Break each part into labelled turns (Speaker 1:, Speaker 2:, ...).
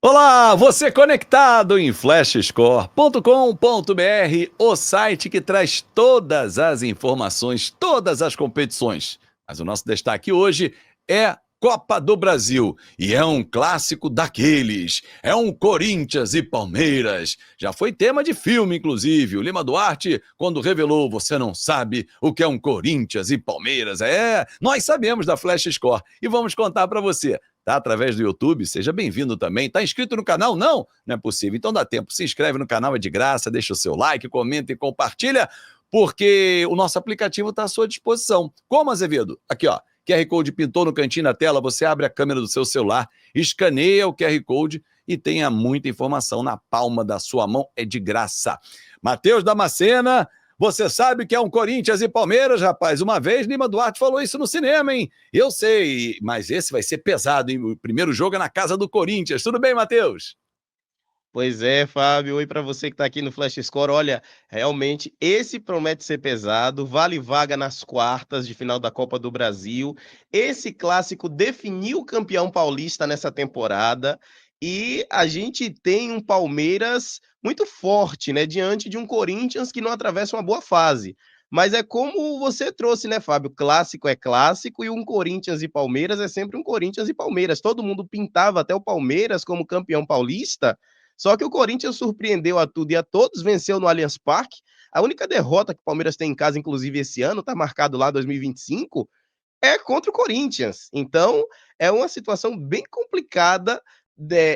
Speaker 1: Olá, você conectado em flashscore.com.br, o site que traz todas as informações, todas as competições. Mas o nosso destaque hoje é Copa do Brasil e é um clássico daqueles. É um Corinthians e Palmeiras. Já foi tema de filme, inclusive. O Lima Duarte, quando revelou Você Não Sabe o que é um Corinthians e Palmeiras. Nós sabemos da Flash Score e vamos contar para você. Tá através do YouTube, seja bem-vindo também. Tá inscrito no canal? Não? Não é possível. Então dá tempo. Se inscreve no canal, é de graça, deixa o seu like, comenta e compartilha, porque o nosso aplicativo está à sua disposição. Como, Azevedo? Aqui, ó. QR Code pintou no cantinho da tela, você abre a câmera do seu celular, escaneia o QR Code e tenha muita informação na palma da sua mão, é de graça. Matheus Damascena, você sabe que é um Corinthians e Palmeiras, rapaz. Uma vez Lima Duarte falou isso no cinema, hein? Eu sei, mas esse vai ser pesado, hein? O primeiro jogo é na casa do Corinthians. Tudo bem, Matheus?
Speaker 2: Pois é, Fábio. Oi para você que está aqui no Flash Score. Olha, realmente esse promete ser pesado. Vale vaga nas quartas de final da Copa do Brasil. Esse clássico definiu o campeão paulista nessa temporada. E a gente tem um Palmeiras muito forte, né? Diante de um Corinthians que não atravessa uma boa fase. Mas é como você trouxe, né, Fábio? Clássico é clássico e um Corinthians e Palmeiras é sempre um Corinthians e Palmeiras. Todo mundo pintava até o Palmeiras como campeão paulista. Só que o Corinthians surpreendeu a tudo e a todos, venceu no Allianz Parque. A única derrota que o Palmeiras tem em casa, inclusive esse ano, está marcado lá 2025, é contra o Corinthians. Então, é uma situação bem complicada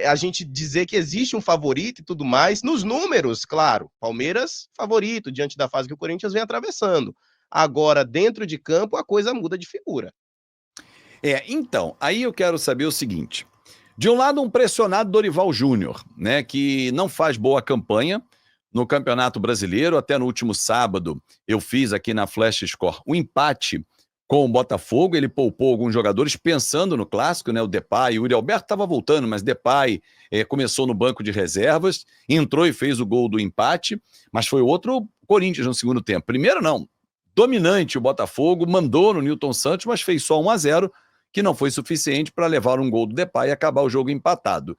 Speaker 2: a gente dizer que existe um favorito e tudo mais. Nos números, claro, Palmeiras favorito diante da fase que o Corinthians vem atravessando. Agora, dentro de campo, a coisa muda de figura.
Speaker 1: Então, aí eu quero saber o seguinte. De um lado, um pressionado Dorival Júnior, né, que não faz boa campanha no Campeonato Brasileiro. Até no último sábado, eu fiz aqui na Flash Score um empate com o Botafogo. Ele poupou alguns jogadores pensando no clássico, né? O Depay, o Yuri Alberto estava voltando, mas Depay começou no banco de reservas, entrou e fez o gol do empate, mas foi outro Corinthians no segundo tempo. Primeiro não, dominante o Botafogo, mandou no Newton Santos, mas fez só 1-0, que não foi suficiente para levar um gol do Depay e acabar o jogo empatado.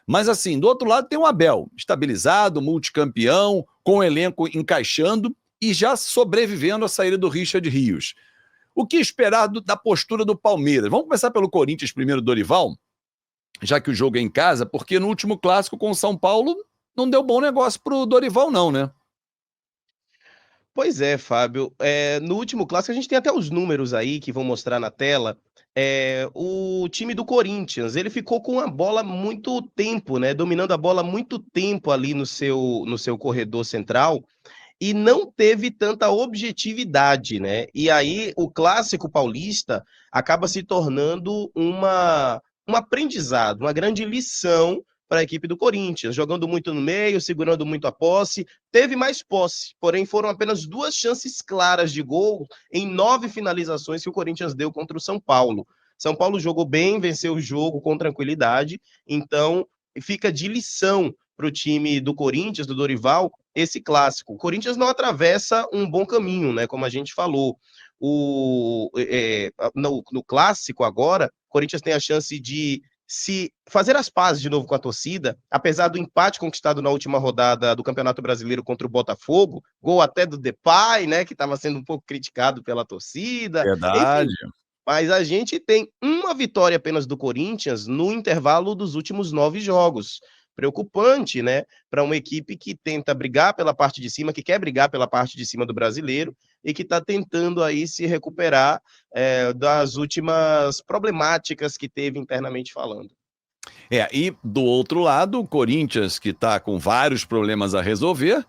Speaker 1: Mas assim, do outro lado tem o Abel, estabilizado, multicampeão, com o elenco encaixando e já sobrevivendo à saída do Richard Rios. O que esperar da postura do Palmeiras? Vamos começar pelo Corinthians primeiro, Dorival, já que o jogo é em casa, porque no último clássico com o São Paulo não deu bom negócio pro Dorival não, né?
Speaker 2: Pois é, Fábio. No último clássico, a gente tem até os números aí que vão mostrar na tela. O time do Corinthians, ele ficou com a bola muito tempo, né? Dominando a bola muito tempo ali no seu corredor central e não teve tanta objetividade, né? E aí o clássico paulista acaba se tornando um aprendizado, uma grande lição para a equipe do Corinthians, jogando muito no meio, segurando muito a posse, teve mais posse, porém foram apenas 2 chances claras de gol em 9 finalizações que o Corinthians deu contra o São Paulo. São Paulo jogou bem, venceu o jogo com tranquilidade, então fica de lição para o time do Corinthians, do Dorival, esse clássico. O Corinthians não atravessa um bom caminho, né? Como a gente falou. No clássico agora, o Corinthians tem a chance de se fazer as pazes de novo com a torcida, apesar do empate conquistado na última rodada do Campeonato Brasileiro contra o Botafogo, gol até do Depay, né, que estava sendo um pouco criticado pela torcida,
Speaker 1: Verdade.
Speaker 2: enfim. Mas a gente tem uma vitória apenas do Corinthians no intervalo dos últimos 9 jogos. Preocupante, né? Para uma equipe que tenta brigar pela parte de cima, que quer brigar pela parte de cima do brasileiro e que está tentando aí se recuperar das últimas problemáticas que teve internamente falando.
Speaker 1: E do outro lado, o Corinthians, que está com vários problemas a resolver,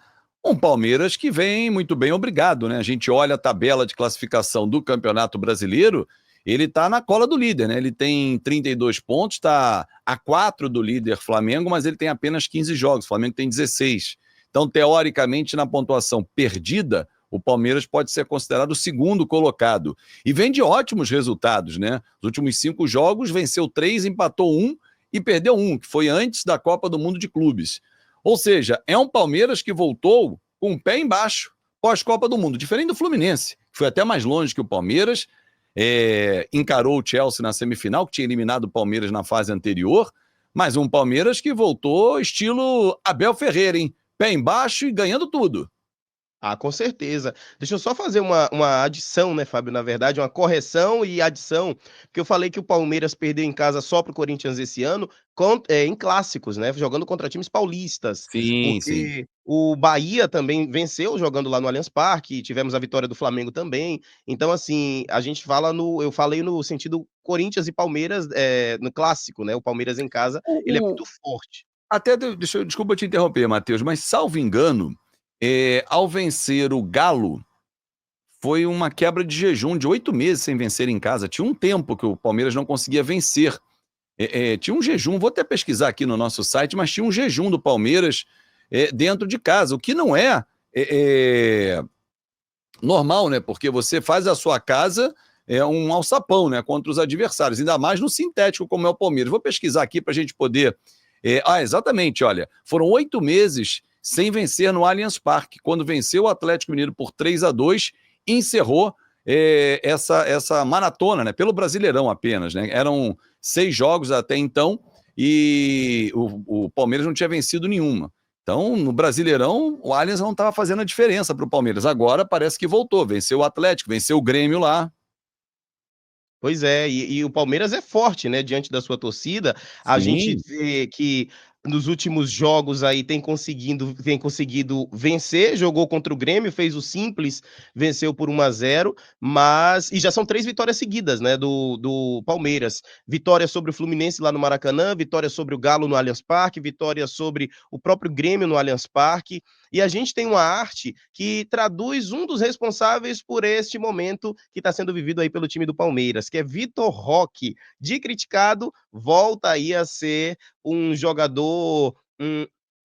Speaker 1: um Palmeiras que vem muito bem, obrigado, né? A gente olha a tabela de classificação do Campeonato Brasileiro, ele está na cola do líder, né? Ele tem 32 pontos, está a 4 do líder Flamengo, mas ele tem apenas 15 jogos, o Flamengo tem 16. Então, teoricamente, na pontuação perdida, o Palmeiras pode ser considerado o segundo colocado. E vem de ótimos resultados, né? Os últimos 5 jogos, venceu 3, empatou 1, e perdeu 1, que foi antes da Copa do Mundo de Clubes. Ou seja, é um Palmeiras que voltou com o pé embaixo pós-Copa do Mundo, diferente do Fluminense, que foi até mais longe que o Palmeiras, encarou o Chelsea na semifinal, que tinha eliminado o Palmeiras na fase anterior, Mas um Palmeiras que voltou estilo Abel Ferreira, hein? Pé embaixo e ganhando tudo.
Speaker 2: Ah, com certeza. Deixa eu só fazer uma adição, né, Fábio, na verdade, uma correção e adição, porque eu falei que o Palmeiras perdeu em casa só para o Corinthians esse ano, em clássicos, né, jogando contra times paulistas,
Speaker 1: Sim, sim.
Speaker 2: porque o Bahia também venceu jogando lá no Allianz Parque, tivemos a vitória do Flamengo também. Então, assim, a gente fala eu falei no sentido Corinthians e Palmeiras, no clássico, né, o Palmeiras em casa, ele é
Speaker 1: O,
Speaker 2: muito forte.
Speaker 1: Até, desculpa te interromper, Matheus, mas salvo engano, ao vencer o Galo, foi uma quebra de jejum de 8 meses sem vencer em casa. Tinha um tempo que o Palmeiras não conseguia vencer. Tinha um jejum, vou até pesquisar aqui no nosso site, mas tinha um jejum do Palmeiras dentro de casa, o que não é normal, né? Porque você faz a sua casa um alçapão, né? Contra os adversários, ainda mais no sintético como é o Palmeiras. Vou pesquisar aqui para a gente poder. Exatamente, olha, foram 8 meses sem vencer no Allianz Parque. Quando venceu o Atlético Mineiro por 3-2, encerrou essa maratona, né? Pelo Brasileirão apenas, né? Eram 6 jogos até então e o Palmeiras não tinha vencido nenhuma. Então, no Brasileirão, o Allianz não estava fazendo a diferença para o Palmeiras. Agora parece que voltou, venceu o Atlético, venceu o Grêmio lá.
Speaker 2: Pois é, e o Palmeiras é forte, né, diante da sua torcida. A gente
Speaker 1: Sim.
Speaker 2: vê que nos últimos jogos aí tem conseguido vencer, jogou contra o Grêmio, fez o simples, venceu por 1-0, mas já são 3 vitórias seguidas, né, do Palmeiras. Vitória sobre o Fluminense lá no Maracanã, vitória sobre o Galo no Allianz Parque, vitória sobre o próprio Grêmio no Allianz Parque. E a gente tem uma arte que traduz um dos responsáveis por este momento que está sendo vivido aí pelo time do Palmeiras, que é Vitor Roque. De criticado, volta aí a ser um jogador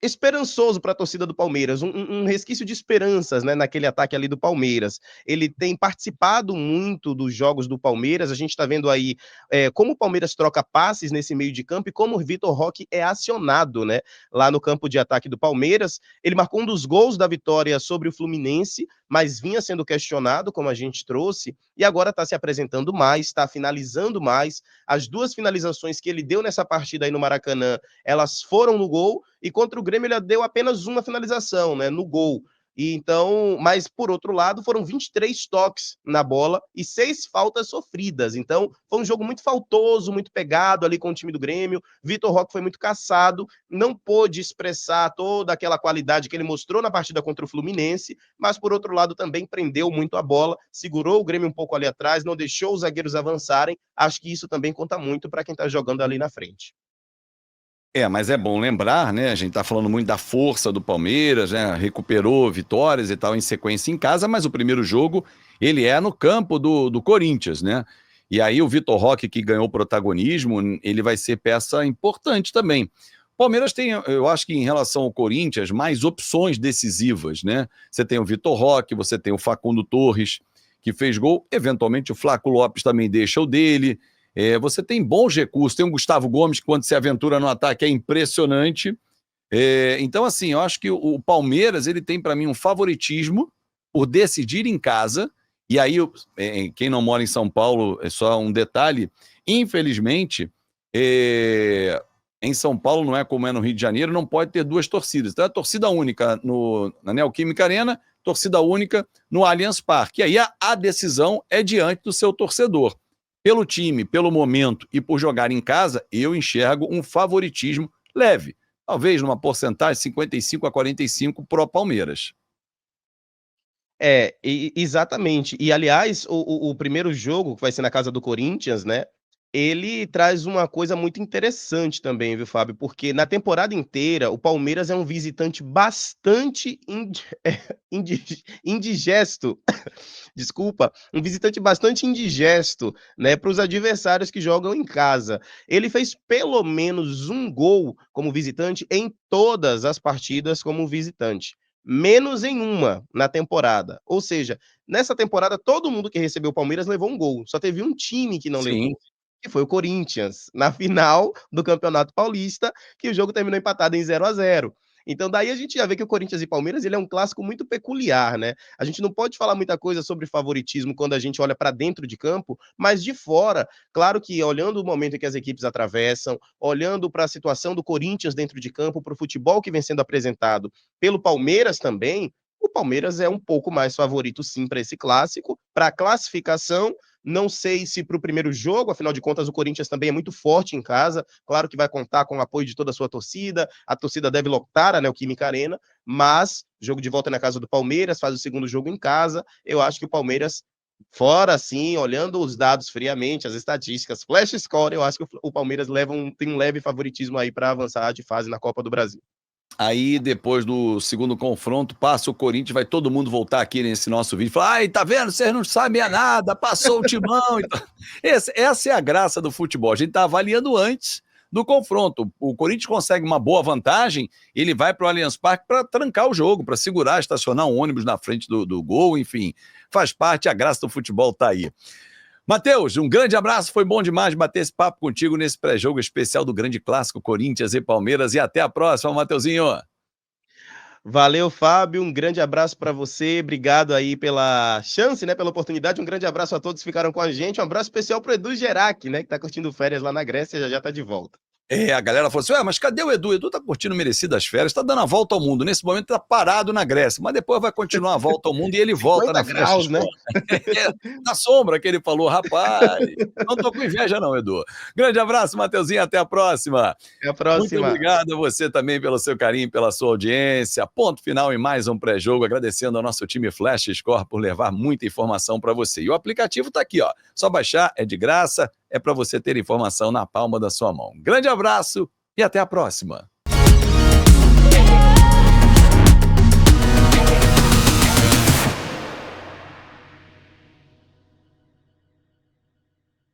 Speaker 2: esperançoso para a torcida do Palmeiras, um resquício de esperanças, né, naquele ataque ali do Palmeiras. Ele tem participado muito dos jogos do Palmeiras, a gente está vendo aí como o Palmeiras troca passes nesse meio de campo e como o Vitor Roque é acionado, né, lá no campo de ataque do Palmeiras. Ele marcou um dos gols da vitória sobre o Fluminense, mas vinha sendo questionado, como a gente trouxe, e agora está se apresentando mais, está finalizando mais. As 2 finalizações que ele deu nessa partida aí no Maracanã, elas foram no gol, e contra o Grêmio ele deu apenas uma finalização, né, no gol. E então, mas por outro lado, foram 23 toques na bola e 6 faltas sofridas. Então, foi um jogo muito faltoso, muito pegado ali com o time do Grêmio. Vitor Roque foi muito caçado, não pôde expressar toda aquela qualidade que ele mostrou na partida contra o Fluminense, mas por outro lado também prendeu muito a bola, segurou o Grêmio um pouco ali atrás, não deixou os zagueiros avançarem. Acho que isso também conta muito para quem está jogando ali na frente.
Speaker 1: Mas é bom lembrar, né? A gente tá falando muito da força do Palmeiras, né? Recuperou vitórias e tal em sequência em casa, mas o primeiro jogo ele é no campo do Corinthians, né? E aí o Vitor Roque, que ganhou protagonismo, ele vai ser peça importante também. O Palmeiras tem, eu acho que em relação ao Corinthians, mais opções decisivas, né? Você tem o Vitor Roque, você tem o Facundo Torres, que fez gol, eventualmente o Flaco Lopes também deixa o dele. Você tem bons recursos, tem o Gustavo Gomes, que quando se aventura no ataque é impressionante. Então, assim, eu acho que o Palmeiras ele tem para mim um favoritismo por decidir em casa. E aí, quem não mora em São Paulo, é só um detalhe, infelizmente, em São Paulo, não é como é no Rio de Janeiro, não pode ter 2 torcidas. Então, é torcida única na Neoquímica Arena, torcida única no Allianz Parque. E aí a decisão é diante do seu torcedor. Pelo time, pelo momento e por jogar em casa, eu enxergo um favoritismo leve. Talvez numa porcentagem 55-45 pro Palmeiras.
Speaker 2: Exatamente. E aliás, o primeiro jogo, que vai ser na casa do Corinthians, né, ele traz uma coisa muito interessante também, viu, Fábio, porque na temporada inteira o Palmeiras é um visitante bastante indigesto, desculpa, um visitante bastante indigesto, né, para os adversários que jogam em casa. Ele fez pelo menos um gol como visitante em todas as partidas como visitante, menos em uma na temporada. Ou seja, nessa temporada todo mundo que recebeu o Palmeiras levou um gol, só teve um time que não
Speaker 1: Sim.
Speaker 2: levou, que foi o Corinthians, na final do Campeonato Paulista, que o jogo terminou empatado em 0-0. Então daí a gente já vê que o Corinthians e Palmeiras, ele é um clássico muito peculiar, né? A gente não pode falar muita coisa sobre favoritismo quando a gente olha para dentro de campo, mas de fora, claro que olhando o momento em que as equipes atravessam, olhando para a situação do Corinthians dentro de campo, para o futebol que vem sendo apresentado pelo Palmeiras também, o Palmeiras é um pouco mais favorito sim para esse clássico, para a classificação. Não sei se para o primeiro jogo, afinal de contas, o Corinthians também é muito forte em casa. Claro que vai contar com o apoio de toda a sua torcida. A torcida deve lotar a Neoquímica Arena, mas jogo de volta na casa do Palmeiras, faz o segundo jogo em casa. Eu acho que o Palmeiras, fora assim, olhando os dados friamente, as estatísticas, flash score, eu acho que o Palmeiras tem um leve favoritismo aí para avançar de fase na Copa do Brasil.
Speaker 1: Aí, depois do segundo confronto, passa o Corinthians, vai todo mundo voltar aqui nesse nosso vídeo e falar: ai, tá vendo? Vocês não sabem nada, passou o timão. Então, essa é a graça do futebol. A gente tá avaliando antes do confronto. O Corinthians consegue uma boa vantagem, ele vai para o Allianz Parque para trancar o jogo, para segurar, estacionar um ônibus na frente do gol, enfim. Faz parte, a graça do futebol tá aí. Matheus, um grande abraço, foi bom demais bater esse papo contigo nesse pré-jogo especial do grande clássico Corinthians e Palmeiras, e até a próxima, Matheusinho.
Speaker 2: Valeu, Fábio, um grande abraço para você, obrigado aí pela chance, né, pela oportunidade, um grande abraço a todos que ficaram com a gente, um abraço especial para o Edu Gerac, né, que tá curtindo férias lá na Grécia, já já tá de volta.
Speaker 1: A galera falou assim, mas cadê o Edu? O Edu tá curtindo merecidas férias, tá dando a volta ao mundo, nesse momento tá parado na Grécia, mas depois vai continuar a volta ao mundo e ele volta
Speaker 2: 50
Speaker 1: na Flash
Speaker 2: graus, né?
Speaker 1: Score. Na sombra que ele falou, rapaz, não tô com inveja não, Edu. Grande abraço, Matheusinho, até a próxima.
Speaker 2: Até a
Speaker 1: Muito
Speaker 2: próxima.
Speaker 1: obrigado a você também pelo seu carinho, pela sua audiência. Ponto final em mais um pré-jogo, agradecendo ao nosso time Flash Score por levar muita informação para você. E o aplicativo tá aqui, ó. Só baixar, é de graça, é para você ter informação na palma da sua mão. Grande abraço e até a próxima.